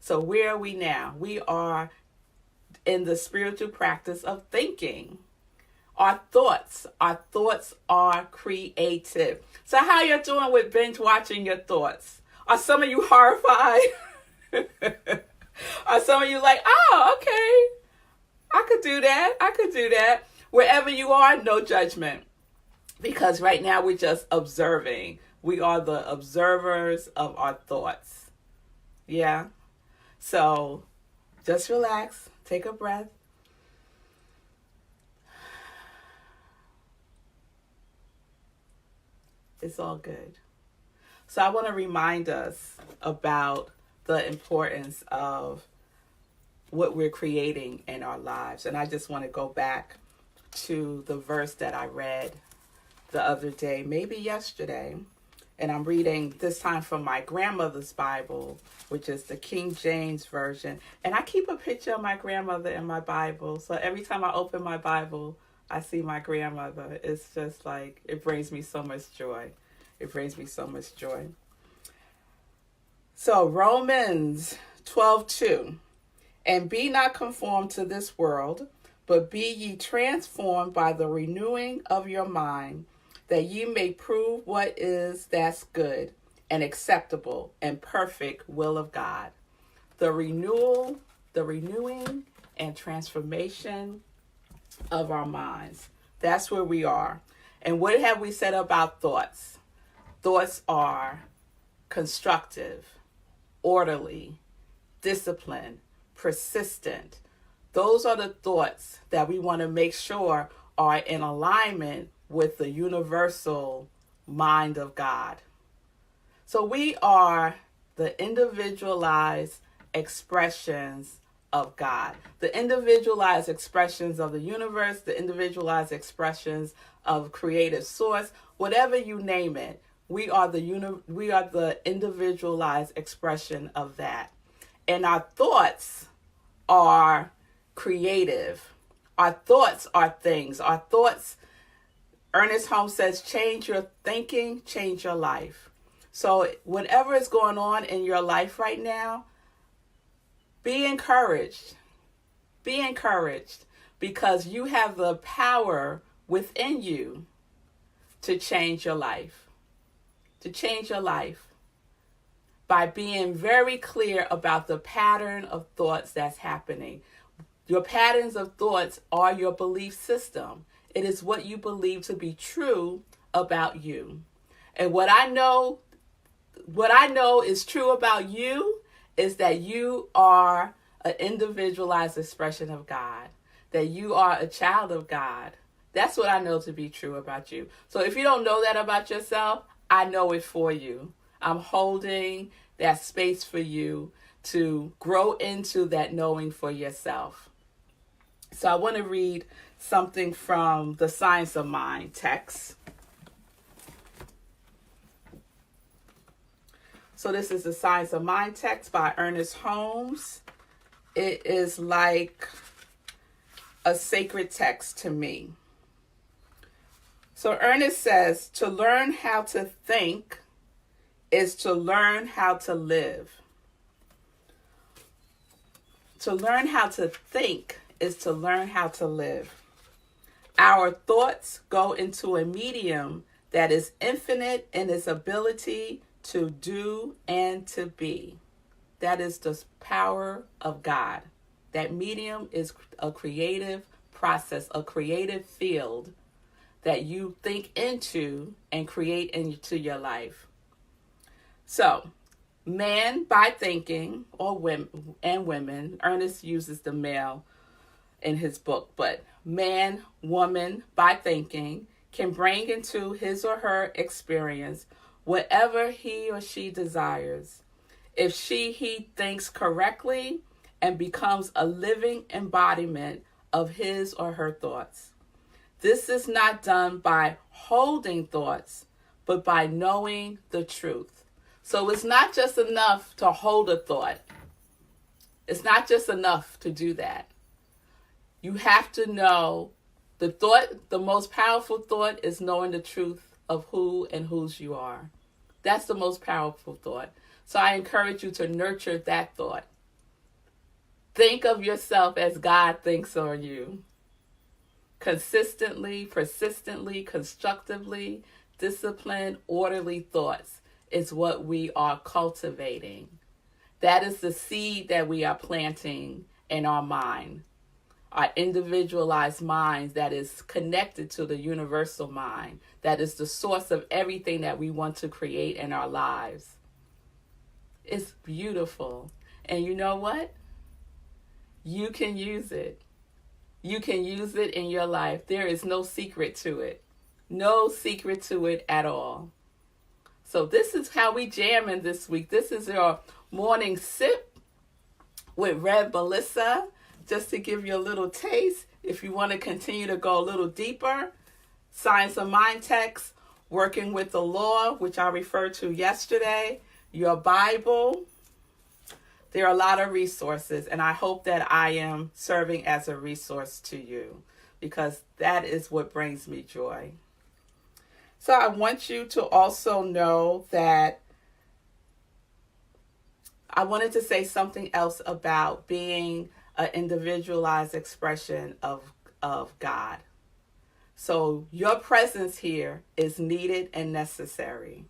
So where are we now? We are in the spiritual practice of thinking. Our thoughts are creative. So how you doing with binge watching your thoughts? Are some of you horrified? Are some of you like, oh, okay, I could do that. Wherever you are, no judgment. Because right now we're just observing. We are the observers of our thoughts. Yeah. So just relax, take a breath. It's all good. So I want to remind us about the importance of what we're creating in our lives. And I just want to go back to the verse that I read the other day, maybe yesterday. And I'm reading this time from my grandmother's Bible, which is the King James Version. And I keep a picture of my grandmother in my Bible. So every time I open my Bible, I see my grandmother. It's just like, it brings me so much joy. It brings me so much joy. So Romans 12:2. And be not conformed to this world, but be ye transformed by the renewing of your mind, that ye may prove what is that's good and acceptable and perfect will of God. The renewing and transformation of our minds. That's where we are. And what have we said about thoughts? Thoughts are constructive, orderly, disciplined, persistent. Those are the thoughts that we want to make sure are in alignment with the universal mind of God. So we are the individualized expressions of God, the individualized expressions of the universe, the individualized expressions of creative source, whatever you name it. We are the individualized expression of that. And our thoughts are creative. Our thoughts are things. Our thoughts, Ernest Holmes says, change your thinking, change your life. So whatever is going on in your life right now, be encouraged. Be encouraged because you have the power within you to change your life. To change your life by being very clear about the pattern of thoughts that's happening. Your patterns of thoughts are your belief system. It is what you believe to be true about you. And what I know is true about you is that you are an individualized expression of God, that you are a child of God. That's what I know to be true about you. So if you don't know that about yourself, I know it for you. I'm holding that space for you to grow into that knowing for yourself. So I want to read something from the Science of Mind text. So this is the Science of Mind text by Ernest Holmes. It is like a sacred text to me. So Ernest says, to learn how to think is to learn how to live. To learn how to think is to learn how to live. Our thoughts go into a medium that is infinite in its ability to do and to be. That is the power of God. That medium is a creative process, a creative field that you think into and create into your life. So, man by thinking, or women, Ernest uses the male in his book, but man, woman by thinking can bring into his or her experience whatever he or she desires. If he thinks correctly and becomes a living embodiment of his or her thoughts. This is not done by holding thoughts, but by knowing the truth. So it's not just enough to hold a thought. It's not just enough to do that. You have to know the thought. The most powerful thought is knowing the truth of who and whose you are. That's the most powerful thought. So I encourage you to nurture that thought. Think of yourself as God thinks on you. Consistently, persistently, constructively, disciplined, orderly thoughts is what we are cultivating. That is the seed that we are planting in our mind, our individualized minds that is connected to the universal mind, that is the source of everything that we want to create in our lives. It's beautiful. And you know what? You can use it. You can use it in your life. There is no secret to it. No secret to it at all. So this is how we jamming this week. This is your morning sip with Rev Melissa, just to give you a little taste. If you want to continue to go a little deeper, Science of Mind text, Working with the Law, which I referred to yesterday, your Bible. There are a lot of resources, and I hope that I am serving as a resource to you, because that is what brings me joy. So I want you to also know that I wanted to say something else about being an individualized expression of God. So your presence here is needed and necessary.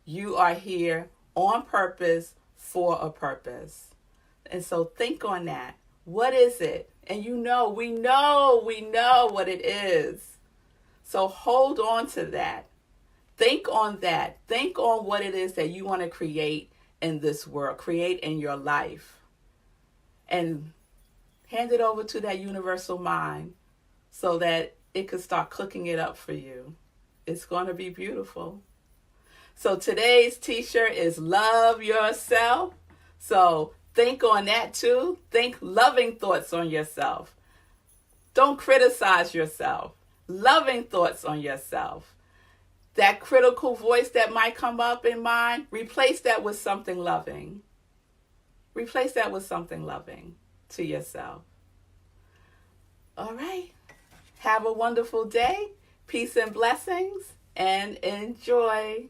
You are here on purpose for a purpose. And so think on that. What is it? And we know what it is. So hold on to that. Think on that. Think on what it is that you want to create in this world, create in your life. And hand it over to that universal mind so that it could start cooking it up for you. It's going to be beautiful. So today's t-shirt is Love Yourself. So think on that too. Think loving thoughts on yourself. Don't criticize yourself. Loving thoughts on yourself. That critical voice that might come up in mind, replace that with something loving. Replace that with something loving to yourself. All right. Have a wonderful day. Peace and blessings, and enjoy.